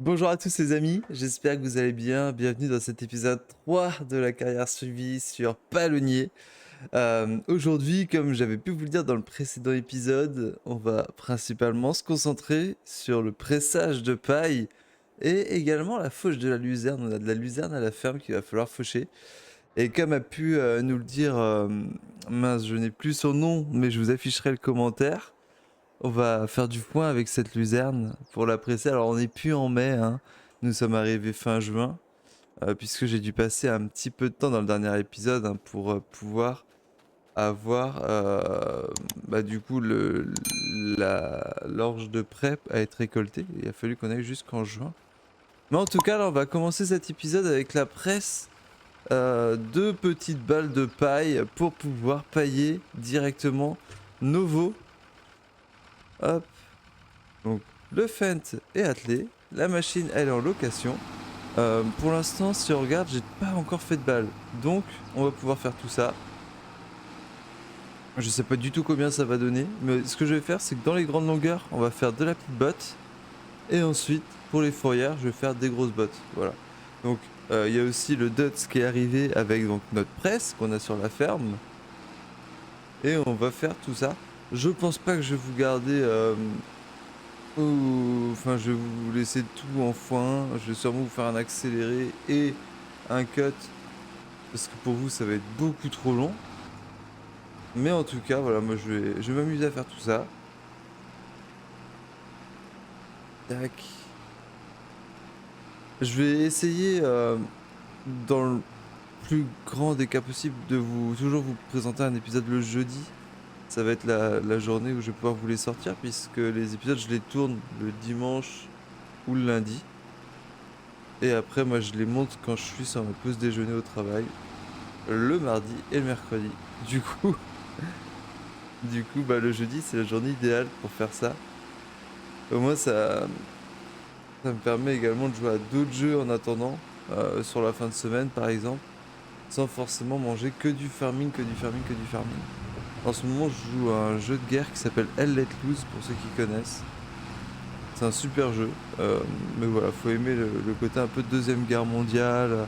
Bonjour à tous les amis, j'espère que vous allez bien. Bienvenue dans cet épisode 3 de la carrière suivie sur Palonnier. Aujourd'hui, comme j'avais pu vous le dire dans le précédent épisode, on va principalement se concentrer sur le pressage de paille et également la fauche de la luzerne. On a de la luzerne à la ferme qu'il va falloir faucher. Et comme a pu nous le dire, mince, je n'ai plus son nom, mais je vous afficherai le commentaire. On va faire du point avec cette luzerne pour la presser. Alors on n'est plus en mai, hein. Nous sommes arrivés fin juin, puisque j'ai dû passer un petit peu de temps dans le dernier épisode, hein, pour pouvoir avoir du coup l'orge de prêt à être récoltée. Il a fallu qu'on aille jusqu'en juin. Mais en tout cas, là, on va commencer cet épisode avec la presse de petites balles de paille pour pouvoir pailler directement nos veaux. Hop. Donc le Fendt est attelé, la machine elle est en location. Pour l'instant, si on regarde, j'ai pas encore fait de balle. Donc on va pouvoir faire tout ça. Je sais pas du tout combien ça va donner, mais ce que je vais faire, c'est que dans les grandes longueurs, on va faire de la petite botte. Et ensuite, pour les fourrières, je vais faire des grosses bottes. Voilà. Donc il y a aussi le Dutz qui est arrivé avec donc, notre presse qu'on a sur la ferme. Et on va faire tout ça. Je pense pas que je vais vous garder enfin, je vais vous laisser tout en foin. Je vais sûrement vous faire un accéléré et un cut. Parce que pour vous, ça va être beaucoup trop long. Mais en tout cas, voilà, moi je vais m'amuser à faire tout ça. Tac. Je vais essayer, dans le plus grand des cas possibles, de vous toujours vous présenter un épisode le jeudi. Ça va être la journée où je vais pouvoir vous les sortir, puisque les épisodes, je les tourne le dimanche ou le lundi. Et après, moi, je les monte quand je suis sur ma pause déjeuner au travail, le mardi et le mercredi. Du coup, le jeudi, c'est la journée idéale pour faire ça. Au moins, ça me permet également de jouer à d'autres jeux en attendant, sur la fin de semaine, par exemple, sans forcément manger que du farming, que du farming, que du farming. En ce moment, je joue à un jeu de guerre qui s'appelle Hell Let Loose, pour ceux qui connaissent. C'est un super jeu, mais voilà, faut aimer le côté un peu de Deuxième Guerre mondiale,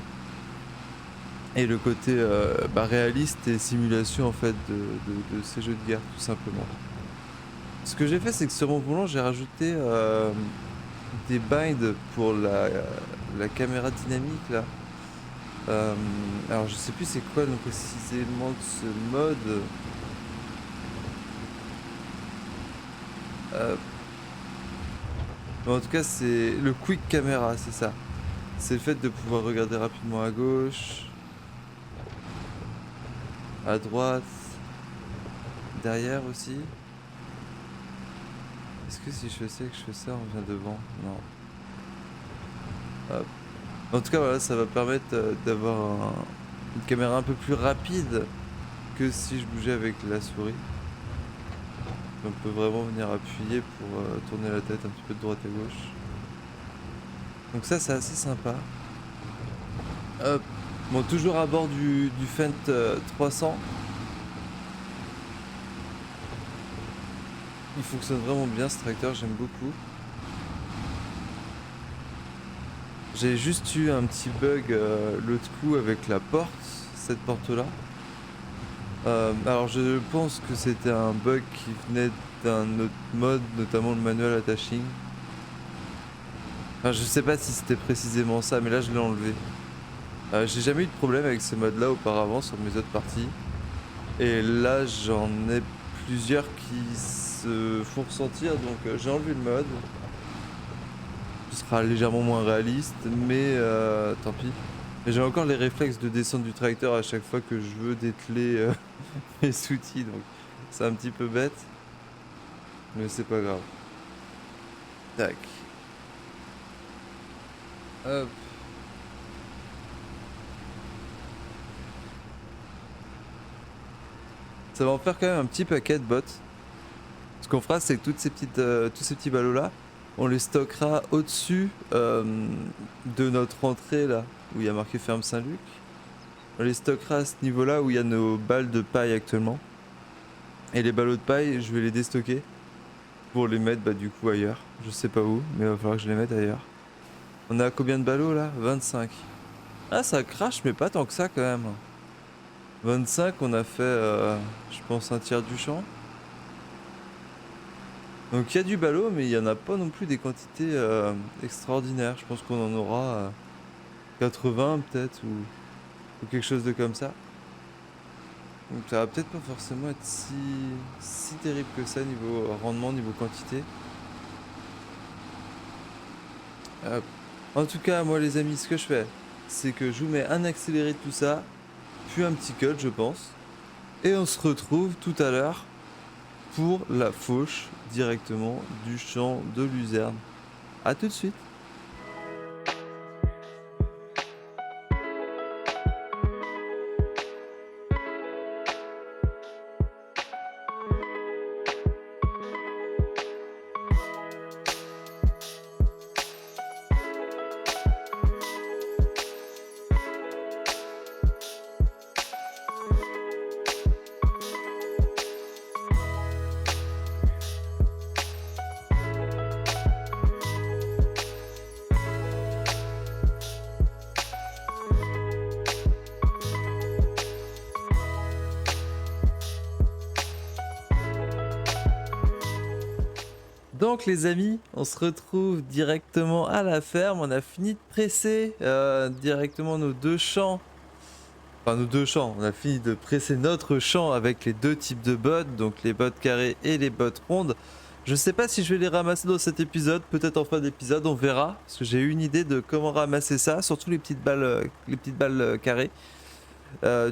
et le côté réaliste et simulation en fait de ces jeux de guerre tout simplement. Ce que j'ai fait, c'est que sur mon volant j'ai rajouté des binds pour la caméra dynamique là. Alors je sais plus c'est quoi le nom précisément de ce mode. Euh, mais en tout cas c'est le quick camera, c'est ça. C'est le fait de pouvoir regarder rapidement à gauche, à droite, derrière aussi. Est-ce que si je fais ça et que je fais ça, on vient devant? Non. Hop. En tout cas, voilà, ça va permettre d'avoir une caméra un peu plus rapide que si je bougeais avec la souris. On peut vraiment venir appuyer pour tourner la tête un petit peu de droite à gauche. Donc ça, c'est assez sympa. Hop. Bon, toujours à bord du Fendt 300. Il fonctionne vraiment bien ce tracteur, j'aime beaucoup. J'ai juste eu un petit bug l'autre coup avec la porte, cette porte là. Alors je pense que c'était un bug qui venait d'un autre mode, notamment le manual attaching. Enfin je sais pas si c'était précisément ça, mais là je l'ai enlevé. J'ai jamais eu de problème avec ce mode là auparavant sur mes autres parties. Et là j'en ai plusieurs qui se font ressentir, donc j'ai enlevé le mode. Ce sera légèrement moins réaliste, mais tant pis. Et j'ai encore les réflexes de descendre du tracteur à chaque fois que je veux dételer mes outils, donc c'est un petit peu bête, mais c'est pas grave. Tac. Hop. Ça va en faire quand même un petit paquet de bots. Ce qu'on fera, c'est que tous ces petits ballots là, on les stockera au-dessus de notre entrée là, où il y a marqué ferme Saint-Luc. On les stockera à ce niveau-là où il y a nos balles de paille actuellement. Et les ballots de paille, je vais les déstocker pour les mettre du coup ailleurs. Je sais pas où, mais il va falloir que je les mette ailleurs. On est à combien de ballots là? 25. Ah, ça crache, mais pas tant que ça quand même. 25, on a fait, je pense, un tiers du champ. Donc il y a du ballot, mais il n'y en a pas non plus des quantités extraordinaires. Je pense qu'on en aura 80 peut-être, ou quelque chose de comme ça. Donc ça va peut-être pas forcément être si terrible que ça niveau rendement, niveau quantité. Hop. En tout cas, moi les amis, ce que je fais, c'est que je vous mets un accéléré de tout ça, puis un petit cut, je pense. Et on se retrouve tout à l'heure pour la fauche directement du champ de luzerne. A tout de suite. Donc les amis, on se retrouve directement à la ferme. On a fini de presser directement nos deux champs. Enfin nos deux champs, on a fini de presser notre champ avec les deux types de bottes, donc les bottes carrées et les bottes rondes. Je sais pas si je vais les ramasser dans cet épisode, peut-être en fin d'épisode, on verra. Parce que j'ai eu une idée de comment ramasser ça, surtout les petites balles carrées.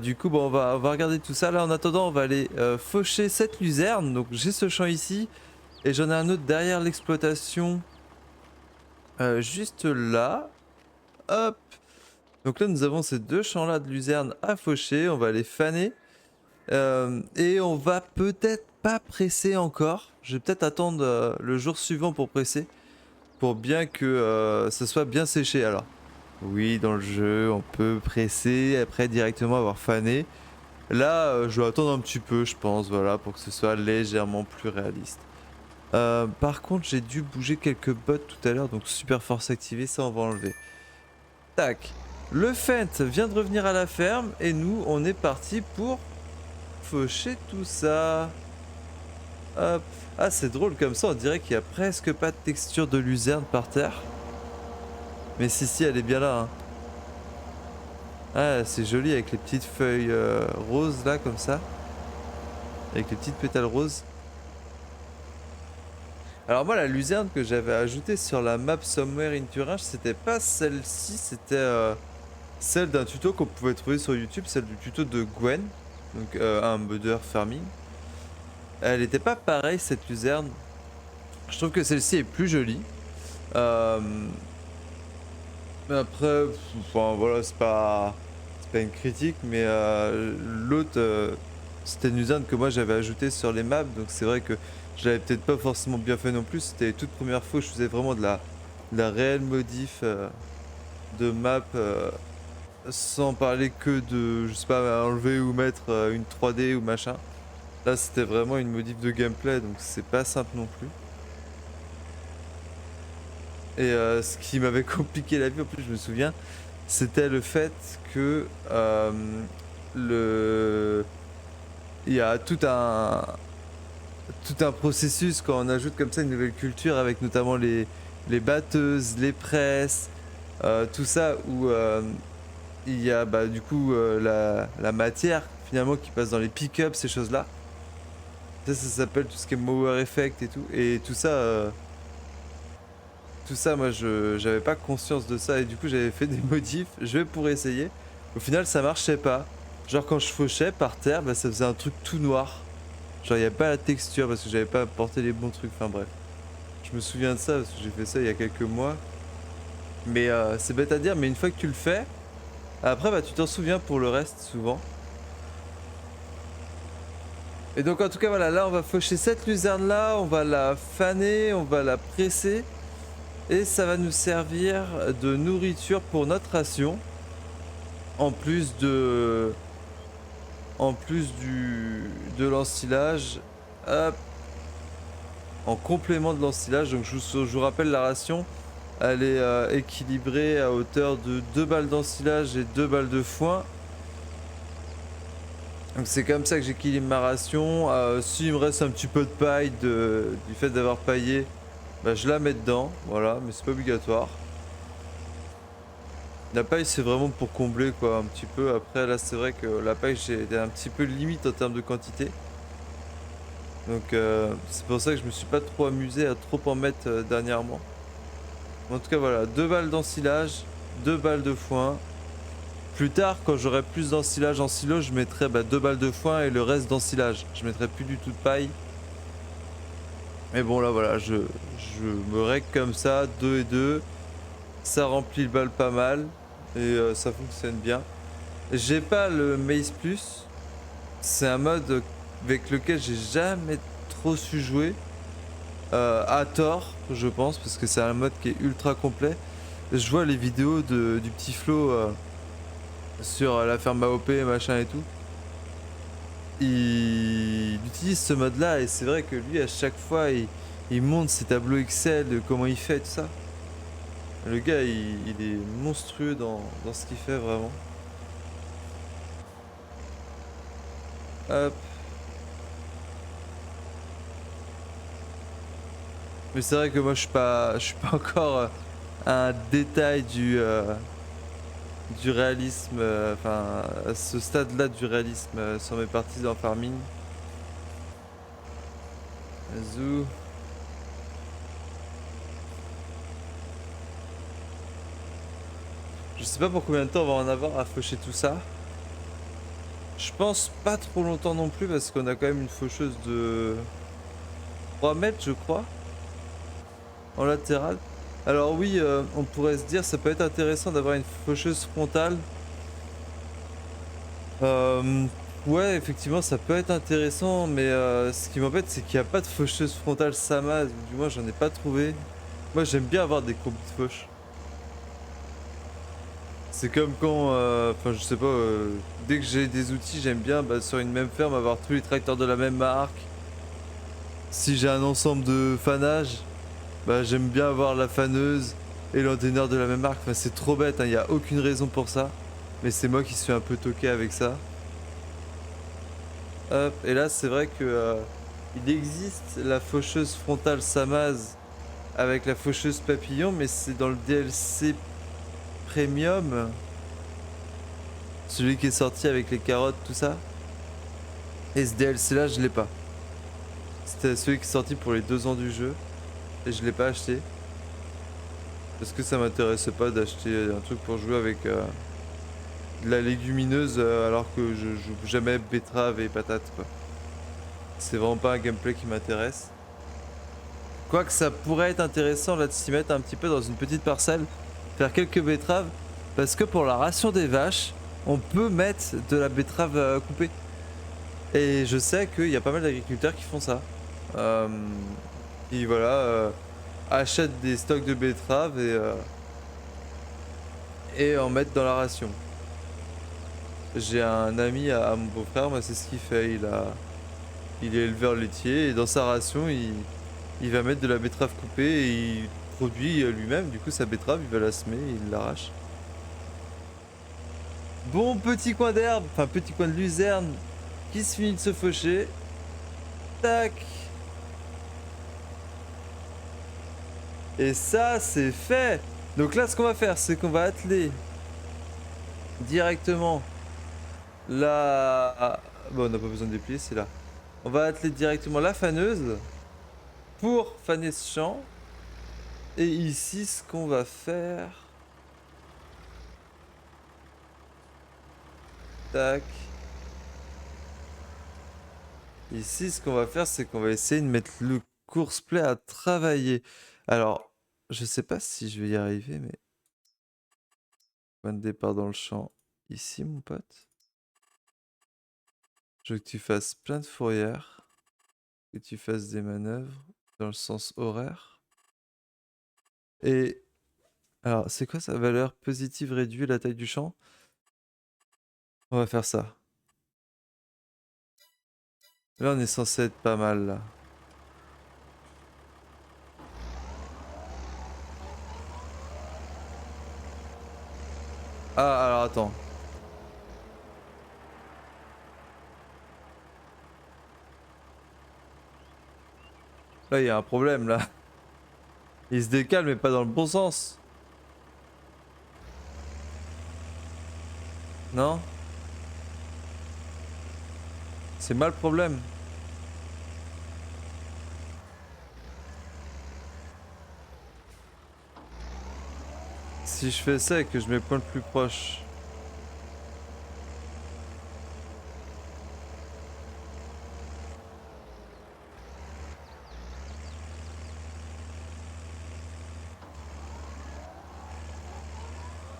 Du coup, bon, on va regarder tout ça. Là, en attendant, on va aller faucher cette luzerne. Donc j'ai ce champ ici. Et j'en ai un autre derrière l'exploitation. Juste là. Hop. Donc là, nous avons ces deux champs-là de luzerne à faucher. On va les faner. Et on va peut-être pas presser encore. Je vais peut-être attendre le jour suivant pour presser. Pour bien que ça soit bien séché. Alors, oui, dans le jeu, on peut presser. Après, directement avoir fané. Là, je vais attendre un petit peu, je pense. Voilà, pour que ce soit légèrement plus réaliste. Par contre, j'ai dû bouger quelques bottes tout à l'heure, donc super force activée, ça on va enlever. Tac. Le Fent vient de revenir à la ferme et nous, on est parti pour faucher tout ça. Hop. Ah, c'est drôle comme ça, on dirait qu'il y a presque pas de texture de luzerne par terre. Mais si, elle est bien là. Hein. Ah, c'est joli avec les petites feuilles roses là, comme ça. Avec les petites pétales roses. Alors moi la luzerne que j'avais ajoutée sur la map Somewhere in Thuringe, c'était pas celle-ci, c'était celle d'un tuto qu'on pouvait trouver sur YouTube, celle du tuto de Gwen, donc un modder farming. Elle était pas pareille cette luzerne. Je trouve que celle-ci est plus jolie. Mais après, enfin voilà, c'est pas une critique, mais l'autre c'était une luzerne que moi j'avais ajoutée sur les maps, donc c'est vrai que je l'avais peut-être pas forcément bien fait non plus. C'était les toutes premières fois où je faisais vraiment de la réelle modif de map sans parler que de, je sais pas, enlever ou mettre une 3D ou machin. Là c'était vraiment une modif de gameplay, donc c'est pas simple non plus. Et ce qui m'avait compliqué la vie, en plus je me souviens, c'était le fait que le... il y a tout un processus quand on ajoute comme ça une nouvelle culture avec notamment les batteuses, les presses, tout ça où il y a bah, du coup la matière finalement qui passe dans les pick-up, ces choses-là. Ça s'appelle tout ce qui est mower effect et tout. Et tout ça moi j'avais pas conscience de ça et du coup j'avais fait des modifs, je vais pour essayer. Au final ça marchait pas. Genre quand je fauchais par terre, bah, ça faisait un truc tout noir. Genre il n'y a pas la texture parce que j'avais pas apporté les bons trucs, enfin bref. Je me souviens de ça parce que j'ai fait ça il y a quelques mois. Mais c'est bête à dire, mais une fois que tu le fais, après bah tu t'en souviens pour le reste souvent. Et donc en tout cas voilà, là on va faucher cette luzerne là, on va la faner, on va la presser. Et ça va nous servir de nourriture pour notre ration. En plus de... de l'ensilage. Hop. En complément de l'ensilage, donc je vous rappelle la ration. elle est équilibrée à hauteur de 2 balles d'ensilage et 2 balles de foin. Donc c'est comme ça que j'équilibre ma ration. S'il me reste un petit peu de paille du fait d'avoir paillé, bah, je la mets dedans, voilà, mais c'est pas obligatoire. La paille c'est vraiment pour combler quoi un petit peu. Après là c'est vrai que la paille j'ai un petit peu limite en termes de quantité. Donc c'est pour ça que je me suis pas trop amusé à trop en mettre dernièrement. En tout cas voilà, 2 balles d'ensilage, 2 balles de foin. Plus tard quand j'aurai plus d'ensilage en silo, je mettrai 2 balles de foin et le reste d'ensilage. Je mettrai plus du tout de paille. Mais bon là voilà, je me règle comme ça, 2 et 2. Ça remplit le bal pas mal et ça fonctionne bien. J'ai pas le Maze Plus. C'est un mode avec lequel j'ai jamais trop su jouer. À tort, je pense, parce que c'est un mode qui est ultra complet. Je vois les vidéos du petit Flo sur la ferme AOP, machin et tout. Il utilise ce mode là et c'est vrai que lui à chaque fois il monte ses tableaux Excel de comment il fait tout ça. Le gars il est monstrueux dans ce qu'il fait vraiment. Hop. Mais c'est vrai que moi je suis pas encore à un détail du réalisme, enfin à ce stade là du réalisme sur mes parties dans farming. Zou. Je sais pas pour combien de temps on va en avoir à faucher tout ça. Je pense pas trop longtemps non plus parce qu'on a quand même une faucheuse de 3 mètres je crois en latéral. Alors oui, on pourrait se dire ça peut être intéressant d'avoir une faucheuse frontale. Euh, ouais effectivement ça peut être intéressant mais ce qui m'embête c'est qu'il n'y a pas de faucheuse frontale Sama, du moins j'en ai pas trouvé. Moi j'aime bien avoir des combis de fauche. C'est comme quand, enfin je sais pas, dès que j'ai des outils j'aime bien sur une même ferme avoir tous les tracteurs de la même marque. Si j'ai un ensemble de fanage, j'aime bien avoir la faneuse et l'entraîneur de la même marque. Enfin c'est trop bête, il n'y a aucune raison pour ça. Mais c'est moi qui suis un peu toqué avec ça. Hop, et là c'est vrai que il existe la faucheuse frontale Samaz avec la faucheuse papillon, mais c'est dans le DLC premium. Celui qui est sorti avec les carottes, tout ça. Et ce DLC là je l'ai pas. C'était celui qui est sorti pour les 2 ans du jeu. Et je l'ai pas acheté. Parce que ça m'intéressait pas d'acheter un truc pour jouer avec de la légumineuse alors que je joue jamais betterave et patates quoi. C'est vraiment pas un gameplay qui m'intéresse. Quoique ça pourrait être intéressant là de s'y mettre un petit peu dans une petite parcelle, faire quelques betteraves, parce que pour la ration des vaches, on peut mettre de la betterave coupée. Et je sais qu'il y a pas mal d'agriculteurs qui font ça. Euh, qui voilà, achètent des stocks de betteraves et en mettent dans la ration. J'ai un ami à mon beau-frère, moi c'est ce qu'il fait, il est éleveur laitier et dans sa ration il va mettre de la betterave coupée et il produit lui-même, du coup sa betterave il va la semer et il l'arrache. Bon petit coin d'herbe, enfin petit coin de luzerne qui se finit de se faucher. Tac. Et ça c'est fait. Donc là ce qu'on va faire c'est qu'on va atteler directement la... Bon on n'a pas besoin de déplier, c'est là. On va atteler directement la faneuse pour faner ce champ. Et ici ce qu'on va faire... Tac. Ici, ce qu'on va faire, c'est qu'on va essayer de mettre le course-play à travailler. Alors, je sais pas si je vais y arriver, mais... Point de départ dans le champ. Ici, mon pote. Je veux que tu fasses plein de fourrières. Que tu fasses des manœuvres dans le sens horaire. Et... Alors, c'est quoi sa valeur positive réduit la taille du champ? On va faire ça. Là, on est censé être pas mal, là. Alors attends. Là, il y a un problème là. Il se décale, mais pas dans le bon sens. Non? C'est mal le problème. Si je fais ça et que je mets le point le plus proche.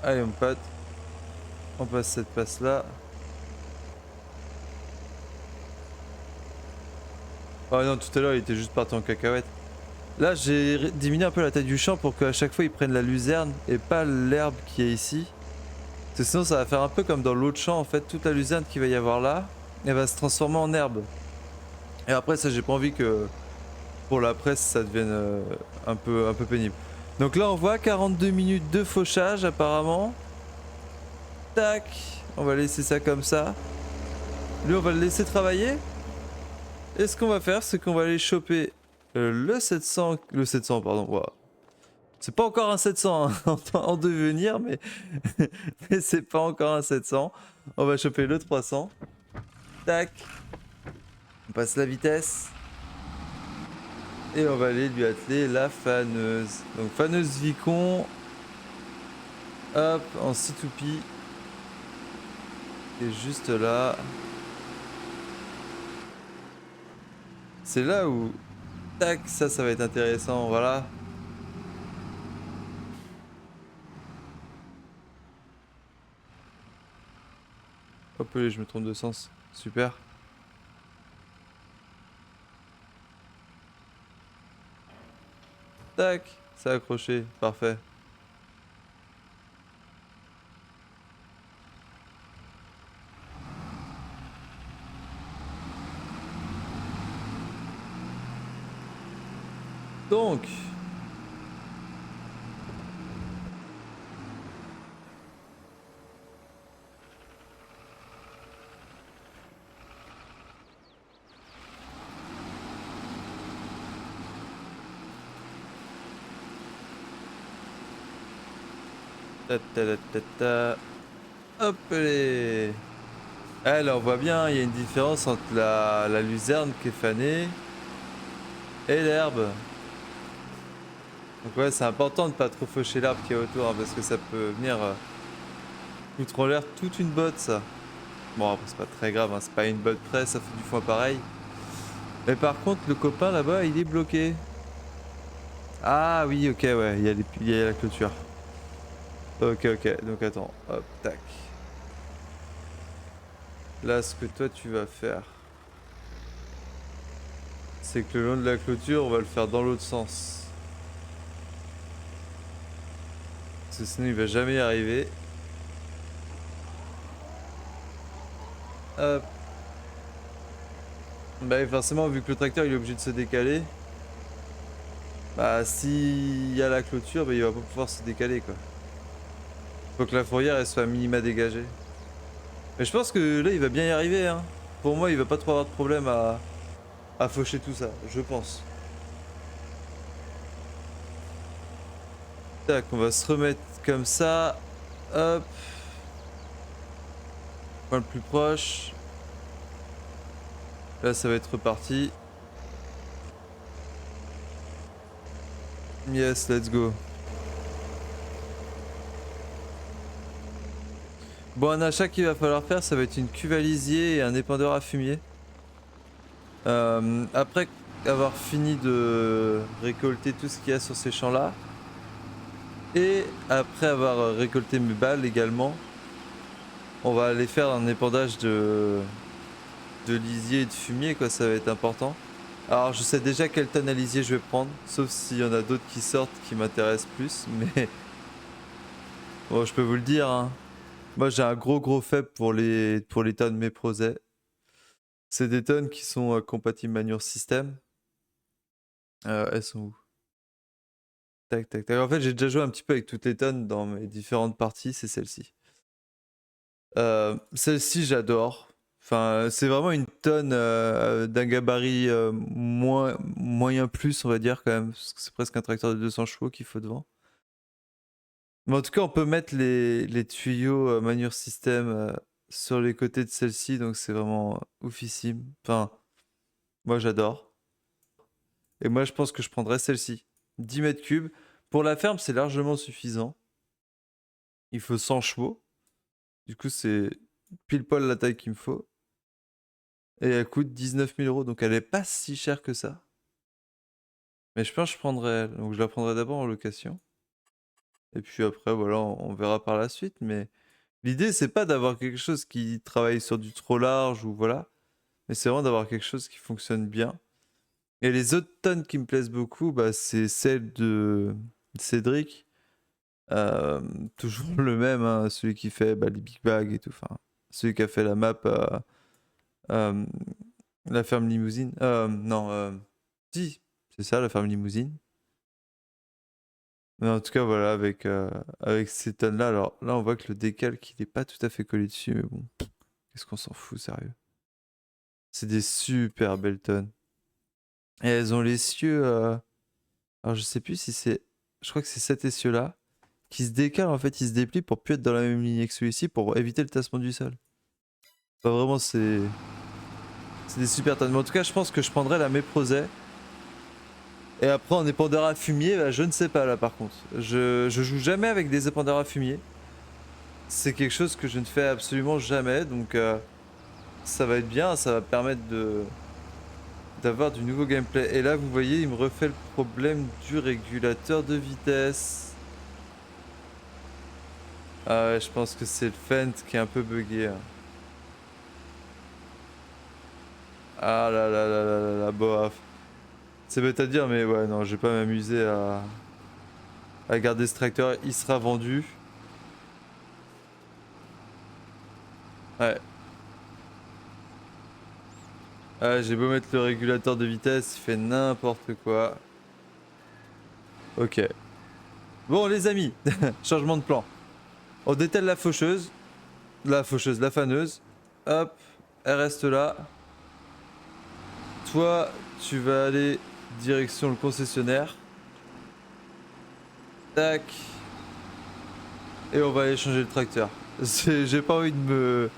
Allez mon pote. On passe cette passe là. Oh non, tout à l'heure il était juste parti en cacahuète. Là j'ai diminué un peu la taille du champ pour qu'à chaque fois ils prennent la luzerne et pas l'herbe qui est ici. Parce que sinon ça va faire un peu comme dans l'autre champ en fait. Toute la luzerne qu'il va y avoir là, elle va se transformer en herbe. Et après ça j'ai pas envie que pour la presse ça devienne un peu pénible. Donc là on voit 42 minutes de fauchage apparemment. Tac, on va laisser ça comme ça. Lui on va le laisser travailler. Et ce qu'on va faire c'est qu'on va aller choper le 700 pardon. Wow. C'est pas encore un 700 hein, en devenir mais, mais c'est pas encore un 700. On va choper le 300. Tac. On passe la vitesse. Et on va aller lui atteler la faneuse. Donc faneuse Vicon. Hop, en C2P. Et juste là. C'est là où... Tac, ça va être intéressant, voilà. Hop, je me trompe de sens. Super. Tac, ça a accroché, parfait. Donc... Ta ta ta ta ta. Hop les. Ah, là on voit bien, il y a une différence entre la luzerne qui est fanée et l'herbe. Donc ouais, c'est important de pas trop faucher l'arbre qui est autour hein, parce que ça peut venir foutre en l'air toute une botte ça. Bon après c'est pas très grave, hein, c'est pas une botte près, ça fait du foin pareil. Mais par contre le copain là-bas il est bloqué. Ah oui ok ouais, il y a la clôture. Ok ok, donc attends, hop, tac. Là ce que toi tu vas faire, c'est que le long de la clôture on va le faire dans l'autre sens. Parce que sinon il va jamais y arriver. Hop. Bah forcément vu que le tracteur il est obligé de se décaler. Bah s'il y a la clôture, bah, il va pas pouvoir se décaler quoi. Faut que la fourrière elle soit à minima dégagée. Mais je pense que là il va bien y arriver hein. Pour moi il va pas trop avoir de problème à faucher tout ça, je pense. Tac, on va se remettre comme ça. Hop. Point le plus proche. Là ça va être reparti. Yes, let's go. Bon, un achat qu'il va falloir faire, ça va être une cuve à lisier et un épandeur à fumier. Après avoir fini de récolter tout ce qu'il y a sur ces champs-là, et après avoir récolté mes balles également, on va aller faire un épandage de lisier et de fumier, quoi, ça va être important. Alors je sais déjà quelle tonne à lisier je vais prendre, sauf s'il y en a d'autres qui sortent qui m'intéressent plus, mais bon, je peux vous le dire, hein. Moi j'ai un gros faible pour les tonnes Méprosais. C'est des tonnes qui sont compatibles Manure System. Elles sont où? Tac tac tac. En fait j'ai déjà joué un petit peu avec toutes les tonnes dans mes différentes parties, c'est celle-ci. Celle-ci, j'adore. Enfin, c'est vraiment une tonne d'un gabarit moyen plus, on va dire quand même, parce que c'est presque un tracteur de 200 chevaux qu'il faut devant. Mais en tout cas, on peut mettre les tuyaux Manure System sur les côtés de celle-ci, donc c'est vraiment oufissime. Enfin, moi j'adore. Et moi, je pense que je prendrais celle-ci. 10 mètres cubes. Pour la ferme, c'est largement suffisant. Il faut 100 chevaux. Du coup, c'est pile poil la taille qu'il me faut. Et elle coûte 19 000 euros, donc elle est pas si chère que ça. Mais je pense que je prendrais elle. Donc je la prendrai d'abord en location. Et puis après, voilà, on verra par la suite. Mais l'idée, c'est pas d'avoir quelque chose qui travaille sur du trop large ou voilà. Mais c'est vraiment d'avoir quelque chose qui fonctionne bien. Et les autres tonnes qui me plaisent beaucoup, bah, c'est celle de Cédric. Euh, Toujours le même, hein, celui qui fait bah, les big bags et tout. Enfin, celui qui a fait la map euh, la ferme limousine. Non, si, c'est ça, la ferme limousine. Mais en tout cas, voilà, avec ces tonnes-là. Alors là, on voit que le décalque, il est pas tout à fait collé dessus. Mais bon, qu'est-ce qu'on s'en fout, sérieux. C'est des super belles tonnes. Et elles ont l'essieu. Alors je sais plus si c'est. Je crois que c'est cet essieu-là qui se décale, en fait, il se déplie pour plus être dans la même ligne que celui-ci pour éviter le tassement du sol. Pas vraiment, c'est des super tonnes. Mais en tout cas, je pense que je prendrais la Méprosay. Et après, en épandeur à fumier, bah, je ne sais pas là par contre. Je joue jamais avec des épandeurs à fumier. C'est quelque chose que je ne fais absolument jamais. Donc ça va être bien, ça va permettre d'avoir du nouveau gameplay. Et là, vous voyez, il me refait le problème du régulateur de vitesse. Ah ouais, je pense que c'est le Fent qui est un peu bugué, hein. Ah là là là là là là, bof. C'est bête à dire, mais ouais, non, je vais pas m'amuser à garder ce tracteur. Il sera vendu. Ouais. Ah, j'ai beau mettre le régulateur de vitesse, il fait n'importe quoi. Ok. Bon, les amis, changement de plan. On dételle la faneuse. Hop, elle reste là. Toi, tu vas aller direction le concessionnaire. Tac. Et on va aller changer le tracteur. J'ai pas envie de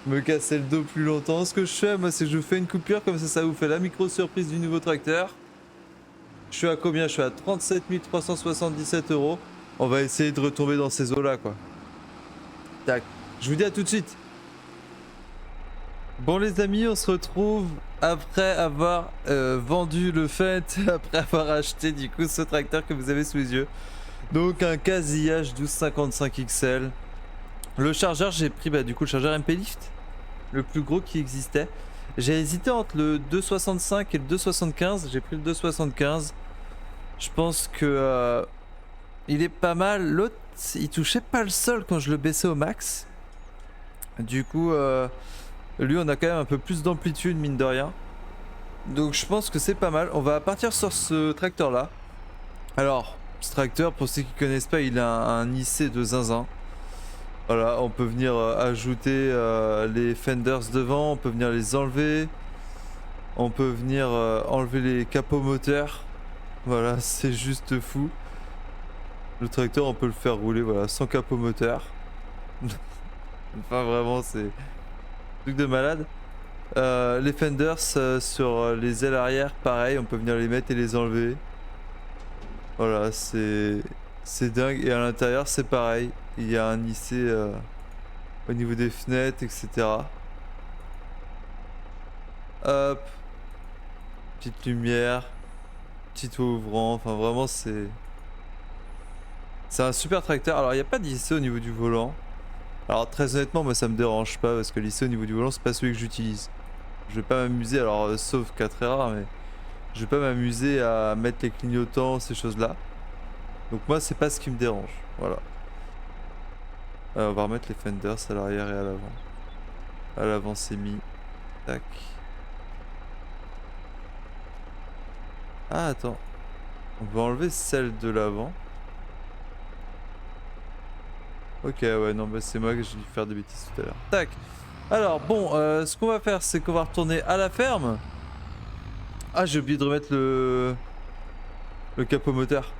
me casser le dos plus longtemps. Ce que je fais, moi, c'est que je vous fais une coupure, comme ça vous fait la micro surprise du nouveau tracteur. Je suis à combien? Je suis à 37 377 euros. On va essayer de retomber dans ces eaux-là, quoi. Tac. Je vous dis à tout de suite. Bon les amis, on se retrouve après avoir vendu le Fendt, après avoir acheté du coup ce tracteur que vous avez sous les yeux. Donc un Casillage 1255 XL. Le chargeur, j'ai pris bah, du coup le chargeur MP Lift, le plus gros qui existait. J'ai hésité entre le 265 et le 275, j'ai pris le 275. Je pense que il est pas mal. L'autre, il touchait pas le sol quand je le baissais au max. Du coup, lui, on a quand même un peu plus d'amplitude, mine de rien. Donc je pense que c'est pas mal. On va partir sur ce tracteur là. Alors, ce tracteur, pour ceux qui connaissent pas, il a un IC de zinzin. Voilà, on peut venir ajouter les fenders devant, on peut venir les enlever. On peut venir enlever les capots moteurs. Voilà, c'est juste fou. Le tracteur, on peut le faire rouler voilà, sans capot moteur. Enfin, vraiment, c'est un truc de malade. Les fenders sur les ailes arrière, pareil, on peut venir les mettre et les enlever. Voilà, c'est dingue. Et à l'intérieur, c'est pareil. Il y a un IC au niveau des fenêtres, etc. Hop, petite lumière, petit toit ouvrant. Enfin, vraiment, c'est un super tracteur. Alors, il n'y a pas d'IC au niveau du volant. Alors, très honnêtement, moi, ça me dérange pas parce que l'IC au niveau du volant, c'est pas celui que j'utilise. Je vais pas m'amuser, alors, sauf cas très rare, mais je vais pas m'amuser à mettre les clignotants, ces choses-là. Donc, moi, c'est pas ce qui me dérange. Voilà. On va remettre les fenders à l'arrière et à l'avant. À l'avant, c'est mis. Tac. Ah, attends. On va enlever celle de l'avant. Ok, ouais, non, bah c'est moi que j'ai dû faire des bêtises tout à l'heure. Tac. Alors, bon, ce qu'on va faire, c'est qu'on va retourner à la ferme. Ah, j'ai oublié de remettre le capot moteur.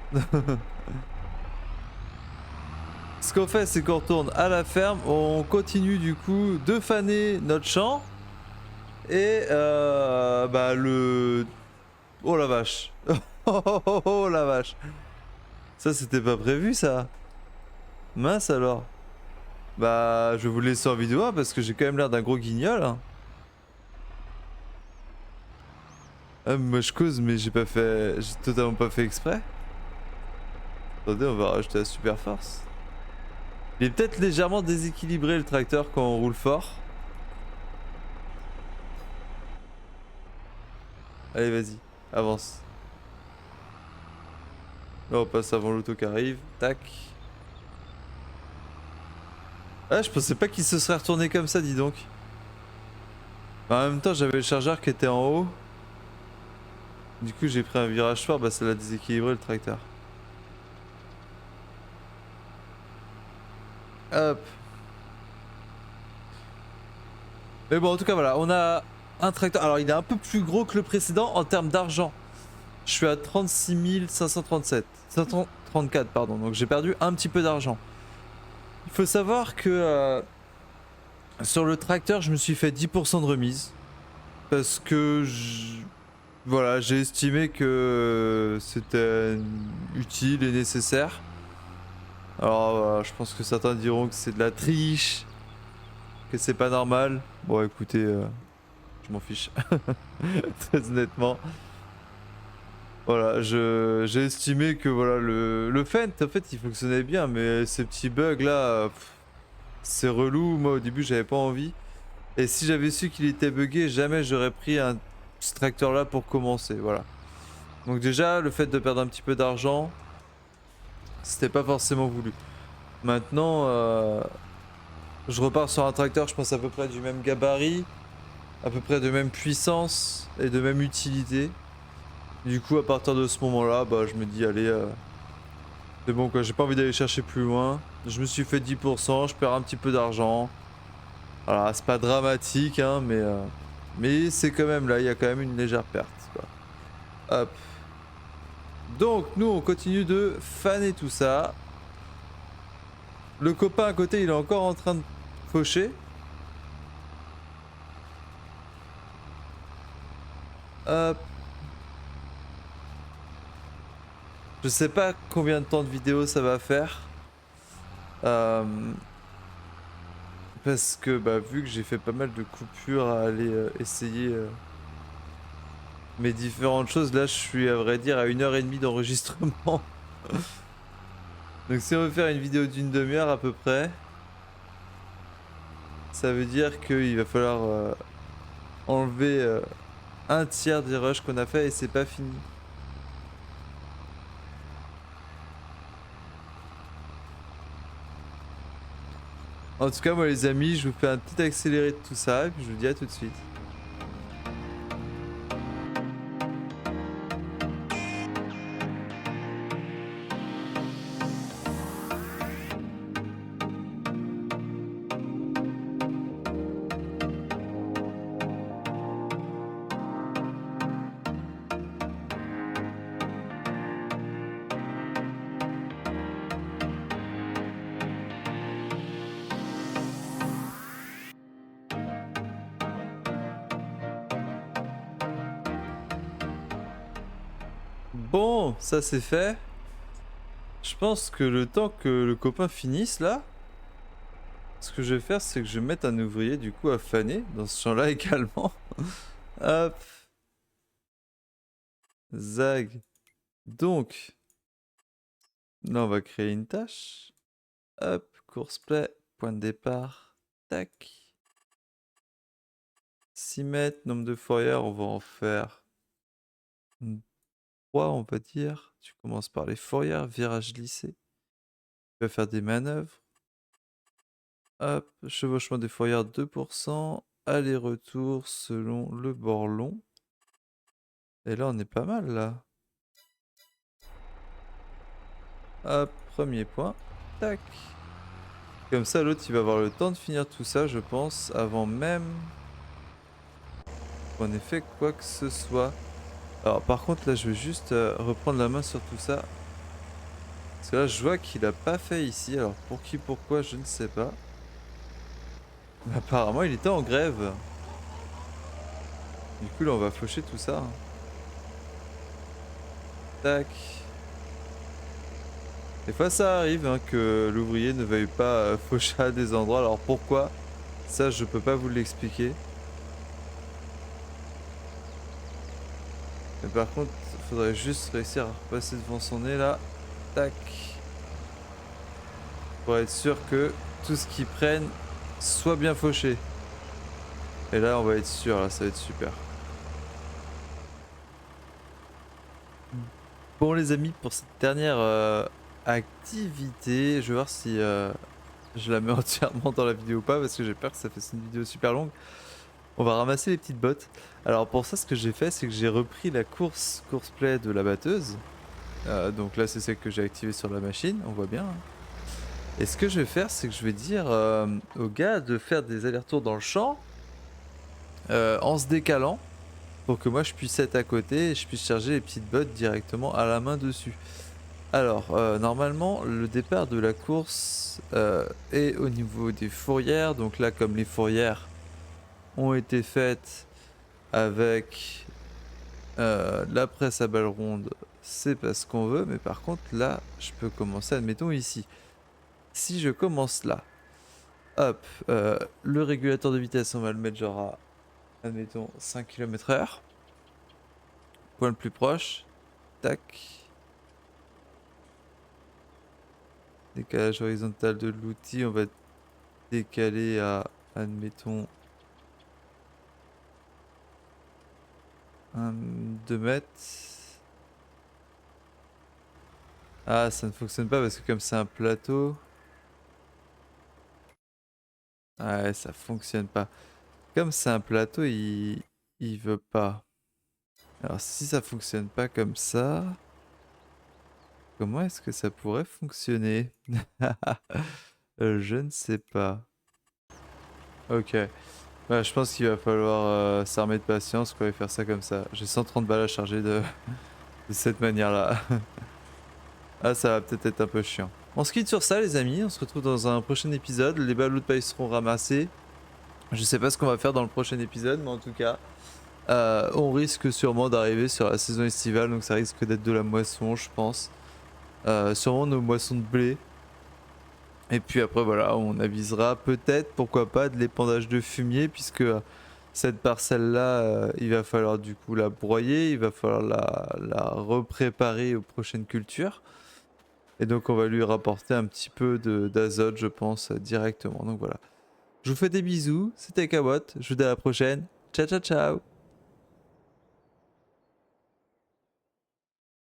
Ce qu'on fait, c'est qu'on retourne à la ferme. On continue du coup de faner notre champ. Et bah le... Oh la vache. Oh la vache. Ça, c'était pas prévu, ça. Mince alors. Bah, je vais vous laisser en vidéo hein, parce que j'ai quand même l'air d'un gros guignol. Hein. Ah, moi je cause, mais j'ai pas fait. J'ai totalement pas fait exprès. Attendez, on va rajouter la super force. Il est peut-être légèrement déséquilibré le tracteur quand on roule fort. Allez, vas-y, avance. Là, on passe avant l'auto qui arrive. Tac. Ah, je pensais pas qu'il se serait retourné comme ça, dis donc. En même temps, j'avais le chargeur qui était en haut. Du coup, j'ai pris un virage fort, bah ça l'a déséquilibré le tracteur. Hop. Mais bon, en tout cas, voilà, on a un tracteur. Alors, il est un peu plus gros que le précédent en termes d'argent. Je suis à 36 537. 534, pardon. Donc, j'ai perdu un petit peu d'argent. Il faut savoir que sur le tracteur, je me suis fait 10% de remise. Parce que voilà, j'ai estimé que c'était utile et nécessaire. Alors, je pense que certains diront que c'est de la triche, que c'est pas normal. Bon, écoutez, je m'en fiche. Très honnêtement. Voilà, j'ai estimé que voilà le Fent en fait il fonctionnait bien, mais ces petits bugs là, c'est relou. Moi au début j'avais pas envie. Et si j'avais su qu'il était buggé, jamais j'aurais pris ce tracteur là pour commencer. Voilà. Donc déjà le fait de perdre un petit peu d'argent, c'était pas forcément voulu. Maintenant, je repars sur un tracteur, je pense à peu près du même gabarit, à peu près de même puissance et de même utilité. Du coup, à partir de ce moment-là, bah, je me dis, allez, c'est bon quoi, j'ai pas envie d'aller chercher plus loin. Je me suis fait 10%, je perds un petit peu d'argent. Voilà, c'est pas dramatique, hein, mais c'est quand même là, il y a quand même une légère perte. Quoi. Hop. Donc, nous, on continue de faner tout ça. Le copain à côté, il est encore en train de faucher. Hop. Je sais pas combien de temps de vidéo ça va faire. Parce que bah, vu que j'ai fait pas mal de coupures à aller essayer mes différentes choses, là je suis à vrai dire à 1h30 d'enregistrement. Donc si on veut faire une vidéo d'une demi-heure à peu près, ça veut dire qu'il va falloir enlever un tiers des rushs qu'on a fait et c'est pas fini. En tout cas moi les amis, je vous fais un petit accéléré de tout ça et puis je vous dis à tout de suite. Bon, ça c'est fait. Je pense que le temps que le copain finisse là, ce que je vais faire c'est que je vais mettre un ouvrier du coup à faner dans ce champ là également. Hop, zag. Donc, là on va créer une tâche. Hop, course play, point de départ. Tac. 6 mètres, nombre de foyers, on va en faire 3 on va dire. Tu commences par les foyers, virage glissé. Tu vas faire des manœuvres. Hop, chevauchement des foyers 2%. Aller-retour selon le bord long. Et là on est pas mal là. Hop, premier point. Tac. Comme ça, l'autre, il va avoir le temps de finir tout ça, je pense, avant même qu'on ait fait quoi que ce soit. Alors, par contre, là, je vais juste reprendre la main sur tout ça. Parce que là, je vois qu'il a pas fait ici. Alors, pour qui, pourquoi, je ne sais pas. Mais apparemment, il était en grève. Du coup, là, on va faucher tout ça, hein. Tac. Des fois, ça arrive hein, que l'ouvrier ne veuille pas faucher à des endroits. Alors, pourquoi? Ça, je peux pas vous l'expliquer. Mais par contre, il faudrait juste réussir à repasser devant son nez là. Tac. Pour être sûr que tout ce qu'ils prennent soit bien fauché. Et là, on va être sûr, là, ça va être super. Bon, les amis, pour cette dernière activité, je vais voir si je la mets entièrement dans la vidéo ou pas, parce que j'ai peur que ça fasse une vidéo super longue. On va ramasser les petites bottes. Alors pour ça, ce que j'ai fait, c'est que j'ai repris la course play de la batteuse. Donc là, c'est celle que j'ai activée sur la machine, on voit bien, hein. Et ce que je vais faire, c'est que je vais dire au gars de faire des allers-retours dans le champ en se décalant pour que moi je puisse être à côté et je puisse charger les petites bottes directement à la main dessus. Alors, normalement, le départ de la course est au niveau des fourrières. Donc là, comme les fourrières ont été faites avec la presse à balles rondes, c'est pas ce qu'on veut. Mais par contre, là, je peux commencer, admettons ici. Si je commence là, hop, le régulateur de vitesse, on va le mettre genre à, admettons, 5 km/h. Point le plus proche. Tac. Décalage horizontal de l'outil, on va décaler à, admettons, 2 mètres. Ah, ça ne fonctionne pas parce que comme c'est un plateau... Ouais, ça fonctionne pas. Comme c'est un plateau, il veut pas. Alors si ça fonctionne pas comme ça, comment est-ce que ça pourrait fonctionner? Je ne sais pas. Ok. Bah, je pense qu'il va falloir s'armer de patience quoi et faire ça comme ça. J'ai 130 balles à charger de cette manière-là. Ah, ça va peut-être être un peu chiant. On se quitte sur ça les amis, on se retrouve dans un prochain épisode. Les ballots de paille seront ramassés. Je sais pas ce qu'on va faire dans le prochain épisode, mais en tout cas, on risque sûrement d'arriver sur la saison estivale, donc ça risque d'être de la moisson, je pense. Sûrement nos moissons de blé. Et puis après, voilà, on avisera peut-être, pourquoi pas, de l'épandage de fumier, puisque cette parcelle-là, il va falloir du coup la broyer, il va falloir la repréparer aux prochaines cultures. Et donc, on va lui rapporter un petit peu d'azote, je pense, directement. Donc voilà. Je vous fais des bisous, c'était Kawot, je vous dis à la prochaine. Ciao, ciao, ciao!